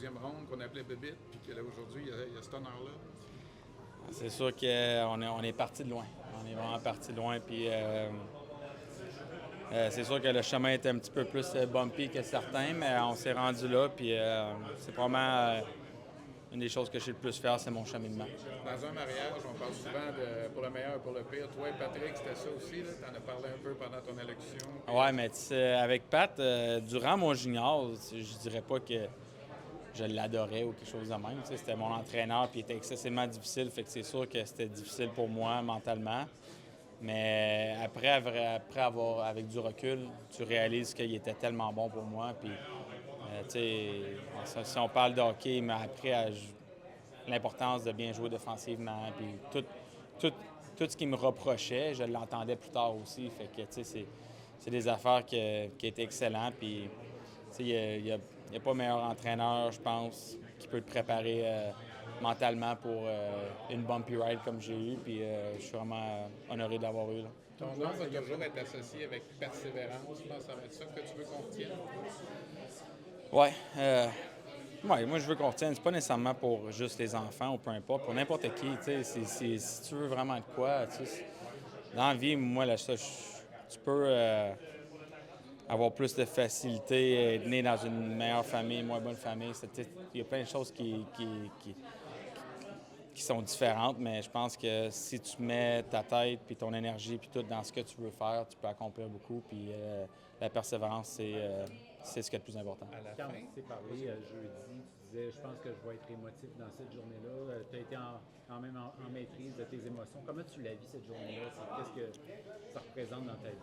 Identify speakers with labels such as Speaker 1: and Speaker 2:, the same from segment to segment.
Speaker 1: deuxième ronde qu'on appelait Bébite, puis que là, aujourd'hui, il y a cet honneur-là.
Speaker 2: C'est sûr qu'on est parti de loin. On est vraiment parti de loin. Puis c'est sûr que le chemin était un petit peu plus bumpy que certains, mais on s'est rendu là. Puis c'est probablement une des choses que je suis le plus fier, c'est mon cheminement.
Speaker 1: Dans un mariage, on parle souvent de pour le meilleur et pour le pire. Toi et Patrick, c'était ça aussi. Tu en as parlé un peu pendant ton allocution. Puis...
Speaker 2: Ouais, mais tu sais, avec Pat, durant mon junior, je dirais pas que je l'adorais ou quelque chose de même. Tu sais, c'était mon entraîneur, puis il était excessivement difficile. Fait que c'est sûr que c'était difficile pour moi mentalement. Mais après avoir, avec du recul, tu réalises qu'il était tellement bon pour moi. Puis, tu sais, si on parle de hockey, il m'a appris l'importance de bien jouer défensivement. Puis tout ce qu'il me reprochait, je l'entendais plus tard aussi. Fait que, tu sais, c'est des affaires qui étaient excellentes. Puis, tu sais, il n'y a pas meilleur entraîneur, je pense, qui peut te préparer mentalement pour une bumpy ride comme j'ai eu. Puis je suis vraiment honoré de l'avoir eu. Là.
Speaker 1: Ton nom va toujours être associé avec persévérance. Je pense que ça va être ça que tu veux qu'on retienne.
Speaker 2: Ouais. Ouais, moi, je veux qu'on retienne. C'est pas nécessairement pour juste les enfants ou peu importe, pour n'importe qui. Si tu veux vraiment de quoi, dans la vie, moi, là, tu peux avoir plus de facilité, être né dans une meilleure famille, moins bonne famille. Il y a plein de choses qui sont différentes, mais je pense que si tu mets ta tête puis ton énergie puis tout dans ce que tu veux faire, tu peux accomplir beaucoup. Puis la persévérance, c'est ce qui est le plus important.
Speaker 3: Quand on s'est parlé jeudi, tu disais, je pense que je vais être émotif dans cette journée-là. Tu as été quand même en maîtrise de tes émotions. Comment tu la vis cette journée-là? Qu'est-ce que ça représente dans ta vie?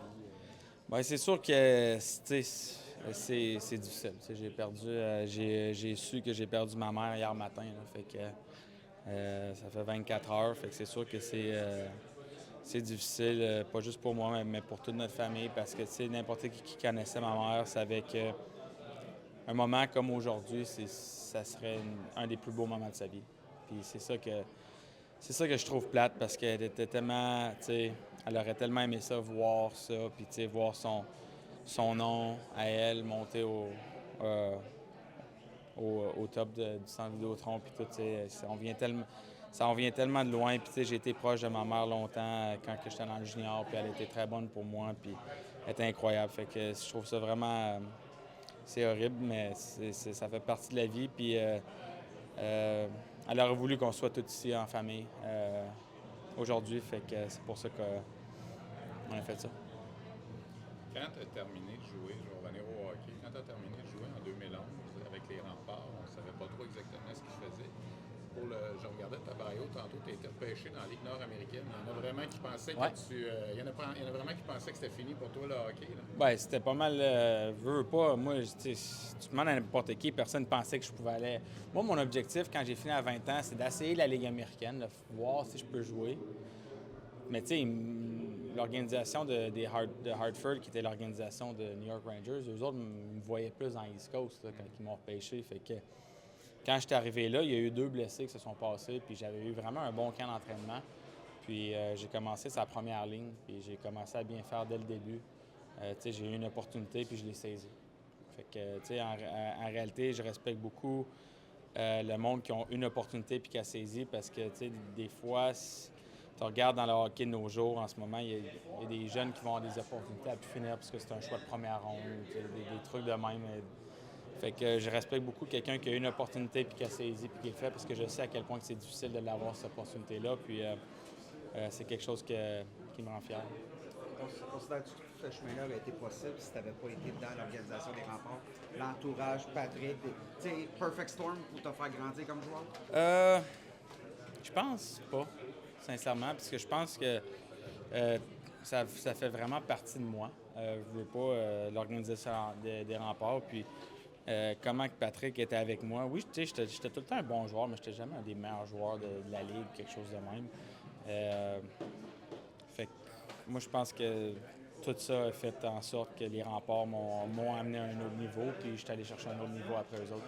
Speaker 2: Bien, c'est sûr que c'est difficile. J'ai perdu, j'ai su que j'ai perdu ma mère hier matin. Là, fait que ça fait 24 heures. Fait que c'est sûr que c'est difficile, pas juste pour moi, mais pour toute notre famille, parce que n'importe qui connaissait ma mère savait que un moment comme aujourd'hui, ça serait un des plus beaux moments de sa vie. Puis c'est ça que je trouve plate, parce qu'elle était tellement, tu sais, elle aurait tellement aimé ça, voir ça, puis tu sais, voir son nom à elle monter au top du centre Vidéotron, puis tout, tu sais, ça en vient tellement de loin. Puis tu sais, j'ai été proche de ma mère longtemps quand j'étais dans le junior, puis elle était très bonne pour moi, puis elle était incroyable. Fait que je trouve ça vraiment, c'est horrible, mais ça fait partie de la vie. Puis elle aurait voulu qu'on soit tous ici en famille aujourd'hui, fait que c'est pour ça qu'on a fait ça.
Speaker 1: Quand tu as terminé de jouer, je vais revenir au hockey, quand tu as terminé de jouer en 2011 avec les Remparts, on ne savait pas trop exactement ce qu'ils faisaient. Je regardais ta bio tantôt, tu as été repêché dans la Ligue nord-américaine. Il y en a vraiment qui pensaient il y en a vraiment qui pensaient que c'était fini pour toi le hockey. Là.
Speaker 2: Bien, c'était pas mal. Veux pas. Moi, tu demandes à n'importe qui, personne ne pensait que je pouvais aller. Moi, mon objectif, quand j'ai fini à 20 ans, c'est d'essayer la Ligue américaine, de voir si je peux jouer. Mais tu sais, l'organisation de Hartford, qui était l'organisation de New York Rangers, eux autres me voyaient plus dans l'East Coast là, quand ils m'ont repêché. Fait que quand j'étais arrivé là, il y a eu 2 blessés qui se sont passés, puis j'avais eu vraiment un bon camp d'entraînement. Puis j'ai commencé sa première ligne, puis j'ai commencé à bien faire dès le début. J'ai eu une opportunité, puis je l'ai saisie. Fait que, tu sais, en réalité, je respecte beaucoup le monde qui ont une opportunité puis qui a saisi, parce que, tu sais, des fois, tu regardes dans le hockey de nos jours, en ce moment, il y a des jeunes qui vont avoir des opportunités à pu finir parce que c'est un choix de première ronde, des trucs de même. Fait que je respecte beaucoup quelqu'un qui a une opportunité puis qui a saisi puis qui est fait, parce que je sais à quel point que c'est difficile de l'avoir, cette opportunité-là. Puis c'est quelque chose qui me rend fier.
Speaker 4: Considères-tu que ce chemin-là aurait été possible si tu n'avais pas été dans l'organisation des Remparts, l'entourage, Patrick, tu sais, Perfect Storm pour te faire grandir comme joueur?
Speaker 2: Je pense pas, sincèrement, parce que je pense que ça fait vraiment partie de moi. Je veux pas l'organisation des Remparts. Puis comment que Patrick était avec moi. Oui, tu sais, j'étais tout le temps un bon joueur, mais j'étais jamais un des meilleurs joueurs de la Ligue, quelque chose de même. Fait que moi, je pense que tout ça a fait en sorte que les Remparts m'ont amené à un autre niveau, puis je suis allé chercher un autre niveau après eux autres.